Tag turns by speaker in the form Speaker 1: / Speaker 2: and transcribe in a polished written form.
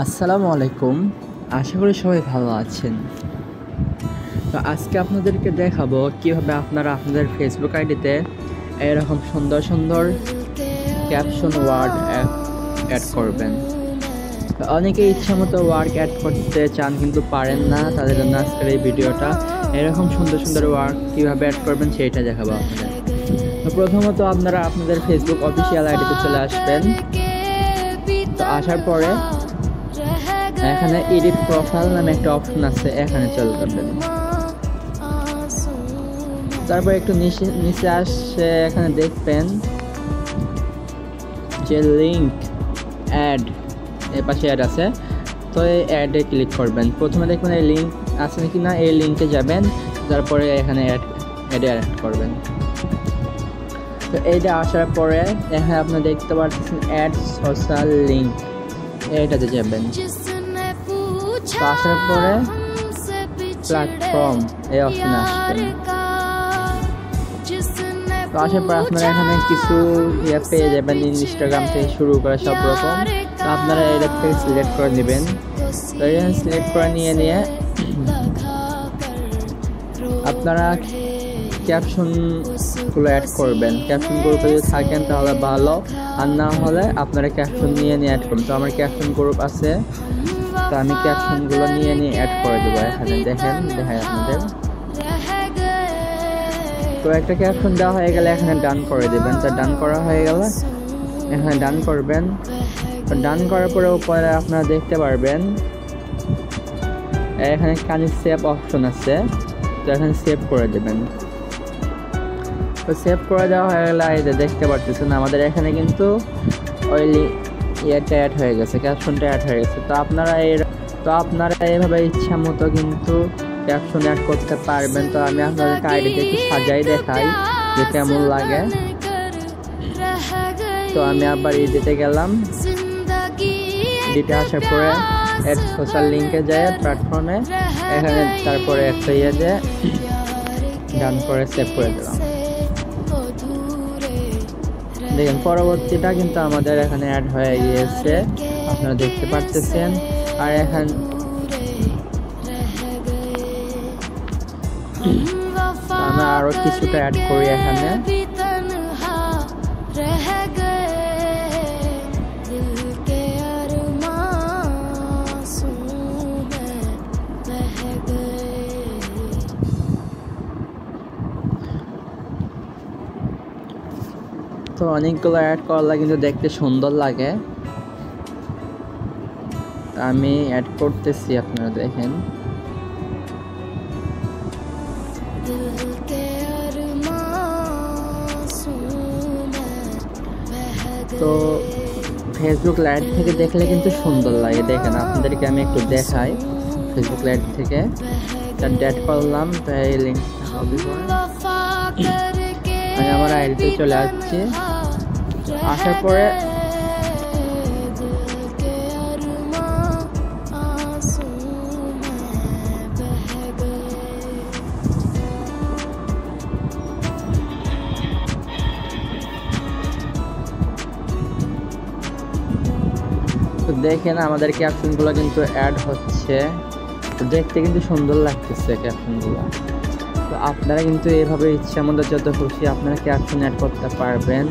Speaker 1: আসসালামু আলাইকুম, আশা করি সবাই ভালো আছেন। তো আজকে আপনাদেরকে দেখাবো কিভাবে আপনারা আপনাদের ফেসবুক আইডিতে এরকম সুন্দর সুন্দর ক্যাপশন ওয়ার্ড অ্যাড করবেন। তো অনেকে ইচ্ছা মতো ওয়ার্ড অ্যাড করতে চান কিন্তু পারেন না, তাদের জন্য আজকের এই ভিডিওটা। এরকম সুন্দর সুন্দর ওয়ার্ড কীভাবে অ্যাড করবেন সেইটা দেখাবো আপনাদের। তো প্রথমত আপনারা আপনাদের ফেসবুক অফিসিয়াল আইডিতে চলে আসবেন। তো আসার পরে এখানে এডিট প্রোফাইল নামে একটা অপশন আছে, এখানে চলে যাবেন। তারপর একটু নিচে আসে এখানে দেখবেন যে লিঙ্ক অ্যাড, এর পাশে অ্যাড আছে। তো এই অ্যাডে ক্লিক করবেন। প্রথমে দেখবেন এই লিঙ্ক আছে নাকি না, এই লিঙ্কে যাবেন, তারপরে এখানে অ্যাড করবেন। তো এইটা আসার পরে এখানে আপনি দেখতে পাচ্ছেন অ্যাড সোশ্যাল লিঙ্ক, এইটাতে যাবেন। তো আসার পরে প্ল্যাটফর্ম এই অপশনে আসবেন। তো আসার পর আপনারা এখানে কিছু পেয়ে যাবেন, ইনস্টাগ্রাম থেকে শুরু করে সব রকম। তো আপনারা এটা থেকে সিলেক্ট করে নেবেন। তো এখানে সিলেক্ট করে নিয়ে আপনারা ক্যাপশনগুলো অ্যাড করবেন। ক্যাপশনগুলো যদি থাকেন তাহলে ভালো, আর না হলে আপনারা ক্যাপশন নিয়ে অ্যাড করবেন। তো আমার ক্যাপশন গ্রুপ আছে, তো আমি ক্যাপশনগুলো নিয়ে অ্যাড করে দেবো। এখানে দেখাই আপনাদের। তো একটা ক্যাপশন দেওয়া হয়ে গেলে এখানে ডান করে দেবেন। তো ডান করা হয়ে গেলে এখানে ডান করবেন। তো ডান করার পরে উপরে আপনারা দেখতে পারবেন এখানে কানে সেভ অপশন আছে, তো এখানে সেভ করে দেবেন। তো সেভ করে দেওয়া হয়ে গেলে এই যে দেখতে পারতেছেন আমাদের এখানে কিন্তু ওই ইয়েটা অ্যাড হয়ে গেছে, ক্যাপশনটা অ্যাড হয়ে গেছে। তো আপনারা এইভাবে ইচ্ছা মতো কিন্তু ক্যাপশন অ্যাড করতে পারবেন। তো আমি আপনাদেরকে আইডিতে একটু সাজাই দেখাই যে কেমন লাগে। তো আমি আবার এডিটে গেলাম। এডিটে আসার পরে অ্যাড সোশ্যাল লিঙ্কে যায় প্ল্যাটফর্মে, এখানে তারপরে একটা যে ডান করে সেভ করে দিলাম। দেখেন পরবর্তীটা কিন্তু আমাদের এখানে অ্যাড হয়ে গিয়েছে, আপনারা দেখতে পাচ্ছেন। আর এখন আমরা আরো কিছুটা অ্যাড করি এখানে। তো অনেকগুলো অ্যাড করলে কিন্তু দেখতে সুন্দর লাগে। আমি অ্যাড করতেছি, আপনারা দেখেন। তো ফেসবুক লাইভ থেকে দেখলে কিন্তু সুন্দর লাগে। দেখেন আপনাদেরকে আমি একটু দেখাই ফেসবুক লাইভ থেকে। অ্যাড করলাম, তো এই লিঙ্ক আমি আমার আইডিতে চলে আসছি। আসার পরে তো দেখেন আমাদের ক্যাপশনগুলো কিন্তু অ্যাড হচ্ছে। তো দেখতে কিন্তু সুন্দর লাগতেছে ক্যাপশনগুলো। তো আপনারা কিন্তু এইভাবে ইচ্ছা মতো যত খুশি আপনারা ক্যাপশন অ্যাড করতে পারবেন।